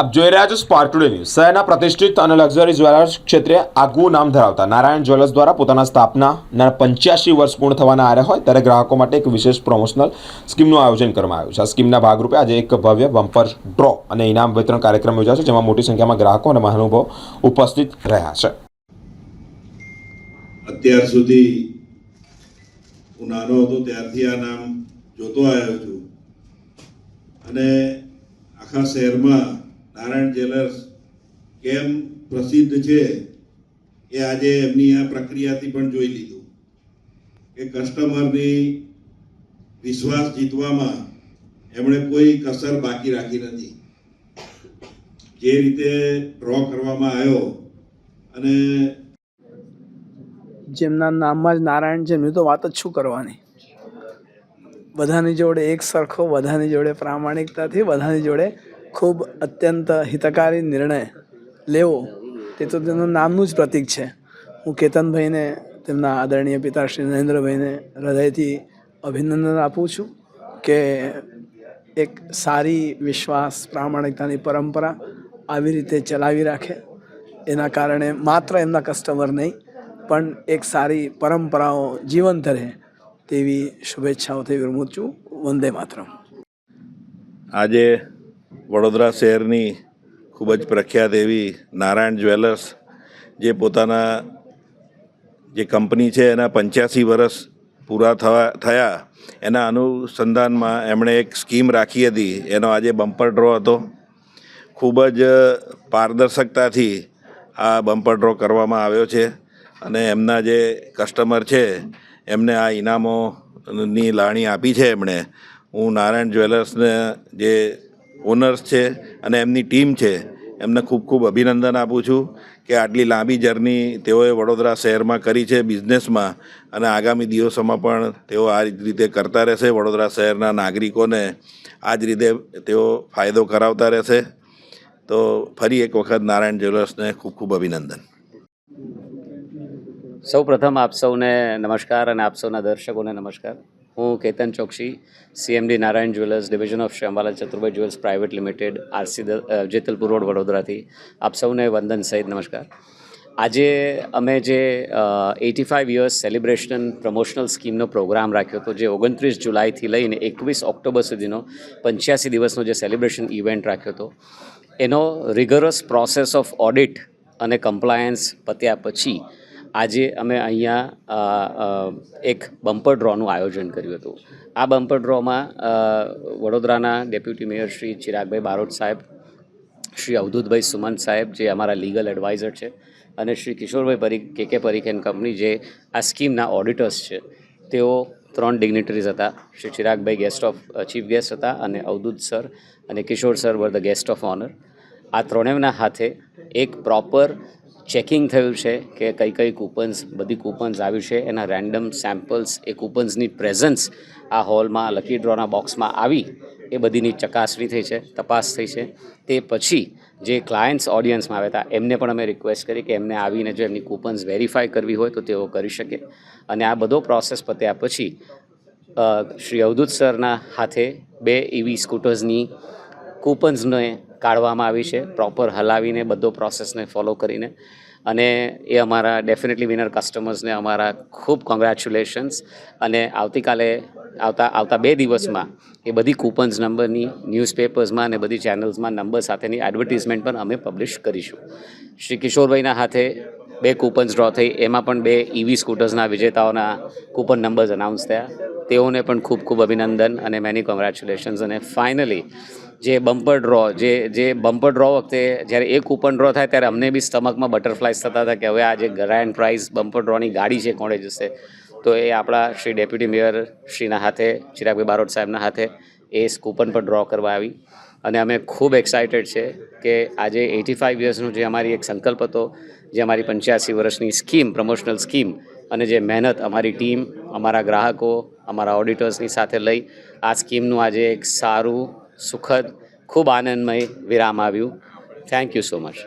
આપ જોઈ રહ્યા છો સ્પાર્ક ટુડે ન્યૂઝ। શહેરના પ્રતિષ્ઠિત અને લક્ઝરી જ્વેલર્સ ક્ષેત્રે આગવું નામ ધરાવતા નારાયણ જ્વેલર્સ દ્વારા પોતાના સ્થાપનાના 85 વર્ષ પૂર્ણ થવાના આરે હોય ત્યારે ગ્રાહકો માટે એક વિશેષ પ્રમોશનલ સ્કીમનું આયોજન કરવામાં આવ્યું છે। આ સ્કીમના ભાગરૂપે આજે એક ભવ્ય બમ્પર ડ્રો અને ઇનામ વિતરણ કાર્યક્રમ યોજાશે, જેમાં મોટી સંખ્યામાં ગ્રાહકો અને મહાનુભાવો ઉપસ્થિત રહ્યા છે। અત્યાર સુધી હું નાનો હતો ત્યારથી આ નામ જોતો આવ્યો છું અને આખા શહેરમાં નારાયણ જ્વેલર્સ કેમ પ્રસિદ્ધ છે એ આજે એમની આ પ્રક્રિયાથી પણ જોઈ લીધું કે કસ્ટમરની વિશ્વાસ જીતવામાં એમણે કોઈ કસર બાકી રાખી નથી। જે રીતે ડ્રો કરવામાં આવ્યો અને જેમના નામમાં જ નારાયણ છે એમની તો વાત જ શું કરવાની। બધાની જોડે એક સરખો, બધાની જોડે પ્રામાણિકતાથી, બધાની જોડે ખૂબ અત્યંત હિતકારી નિર્ણય લેવો તે તો તેનું નામનું જ પ્રતીક છે। હું કેતનભાઈને, તેમના આદરણીય પિતા શ્રી નરેન્દ્રભાઈને હૃદયથી અભિનંદન આપું છું કે એક સારી વિશ્વાસ પ્રામાણિકતાની પરંપરા આવી રીતે ચલાવી રાખે, એના કારણે માત્ર એમના કસ્ટમર નહીં પણ એક સારી પરંપરાઓ જીવંત રહે તેવી શુભેચ્છાઓથી વિરમું છું। વંદે માતરમ। આજે વડોદરા શહેરની ખૂબ જ પ્રખ્યાત એવી નારાયણ જ્વેલર્સ જે પોતાના જે કંપની છે એના 85 વર્ષ પૂરા થયા એના અનુસંધાનમાં એમણે એક સ્કીમ રાખી હતી। એનો આજે બમ્પર ડ્રો હતો। ખૂબ જ પારદર્શકતાથી આ બમ્પર ડ્રો કરવામાં આવ્યો છે અને એમના જે કસ્ટમર છે એમને આ ઇનામોની લાણી આપી છે એમણે। હું નારાયણ જ્વેલર્સને જે ઓનર્સ છે અને એમની ટીમ છે એમને ખૂબ ખૂબ અભિનંદન આપું છું કે આટલી લાંબી જર્ની તેઓએ વડોદરા શહેરમાં કરી છે બિઝનેસમાં અને આગામી દિવસોમાં પણ તેઓ આ જ રીતે કરતા રહેશે। વડોદરા શહેરના નાગરિકોને આ જ રીતે તેઓ ફાયદો કરાવતા રહેશે। તો ફરી એક વખત નારાયણ જ્વેલર્સને ખૂબ ખૂબ અભિનંદન। સૌ પ્રથમ આપ સૌને નમસ્કાર અને આપ સૌના દર્શકોને નમસ્કાર। હું Ketan Choksi, CMD Narayan jewellers, division of Shri Ambalal Chaturbhai jewels private limited, RC Jetalpur road, વડોદરાથી આપ સૌને વંદન સહિત નમસ્કાર। આજે અમે જે 85 યર્સ સેલિબ્રેશન પ્રમોશનલ સ્કીમનો પ્રોગ્રામ રાખ્યો હતો, જે 29 જુલાઈથી લઈને 21 ઓક્ટોબર સુધીનો 85 દિવસનો જે સેલિબ્રેશન ઇવેન્ટ રાખ્યો હતો, એનો રિગરસ પ્રોસેસ ઓફ ઓડિટ અને કમ્પ્લાયન્સ પત્યા પછી આજે અમે અહીંયા એક બમ્પર ડ્રોનું આયોજન કર્યું હતું। આ બમ્પર ડ્રોમાં વડોદરાના ડેપ્યુટી મેયર શ્રી ચિરાગભાઈ બારોટ સાહેબ, શ્રી અવધૂતભાઈ સુમંત સાહેબ જે અમારા લીગલ એડવાઇઝર છે, અને Shri Kishorbhai Parikh, KK Parikh and company જે આ સ્કીમના ઓડિટર્સ છે, તેઓ 3 ડિગ્નિટરીઝ હતા। શ્રી ચિરાગભાઈ ચીફ ગેસ્ટ હતા અને અવધૂત સર અને Kishor sir were the guest of honour. આ ત્રણેયના હાથે એક પ્રોપર ચેકિંગ થયું છે કે કઈ કઈ કૂપન્સ, બધી કૂપન્સ આવ્યું છે, એના રેન્ડમ સેમ્પલ્સ, એ કૂપન્સની પ્રેઝન્સ આ હોલમાં લકી ડ્રોના બોક્સમાં આવી એ બધીની ચકાસણી થઈ છે, તપાસ થઈ છે। તે પછી જે ક્લાયન્ટ્સ ઓડિયન્સમાં આવ્યા હતા એમને પણ અમે રિક્વેસ્ટ કરી કે એમને આવીને જો એમની કૂપન્સ વેરીફાઈ કરવી હોય તો તેઓ કરી શકે। અને આ બધો પ્રોસેસ પત્યા પછી શ્રી અવધૂત સરના હાથે 2 EV સ્કૂટર્સની કૂપન્સને કાઢવામાં આવી છે, પ્રોપર હલાવીને બધો પ્રોસેસને ફોલો કરીને। અને એ અમારા ડેફિનેટલી વિનર કસ્ટમર્સને અમારા ખૂબ કોંગ્રેચ્યુલેશન્સ। અને આવતીકાલે આવતા 2 દિવસમાં એ બધી કૂપન્સ નંબરની ન્યૂઝપેપર્સમાં અને બધી ચેનલ્સમાં નંબર સાથેની એડવર્ટિઝમેન્ટ પણ અમે પબ્લિશ કરીશું। શ્રી કિશોરભાઈના હાથે 2 કૂપન્સ ડ્રો થઈ, એમાં પણ 2 EV સ્કૂટર્સના વિજેતાઓના કૂપન નંબર્સ અનાઉન્સ થયા। તેઓને પણ ખૂબ ખૂબ અભિનંદન અને મેની કોંગ્રેચ્યુલેશન્સ। અને ફાઇનલી જે બમ્પર ડ્રો વખતે જ્યારે એક કૂપન ડ્રો થાય ત્યારે અમને બી સ્ટમકમાં બટરફ્લાયસ થતા હતા કે હવે આ જે ગ્રાન્ડ પ્રાઇઝ બમ્પર ડ્રોની ગાડી છે કોણે જશે। તો એ આપણા શ્રી ડેપ્યુટી મેયર શ્રીના હાથે, ચિરાગભાઈ બારોટ સાહેબના હાથે એ કૂપન પર ડ્રો કરવા આવી। અને અમે ખૂબ એક્સાઇટેડ છે કે આજે 85 યર્સનો જે અમારી એક સંકલ્પ હતો, જે અમારી 85 વર્ષની સ્કીમ, પ્રમોશનલ સ્કીમ, અને જે મહેનત અમારી ટીમ, અમારા ગ્રાહકો, અમારા ઓડિટર્સની સાથે લઈ આ સ્કીમનું આજે એક સારું, સુખદ, ખૂબ આનંદમય વિરામ આવ્યું। Thank you so much.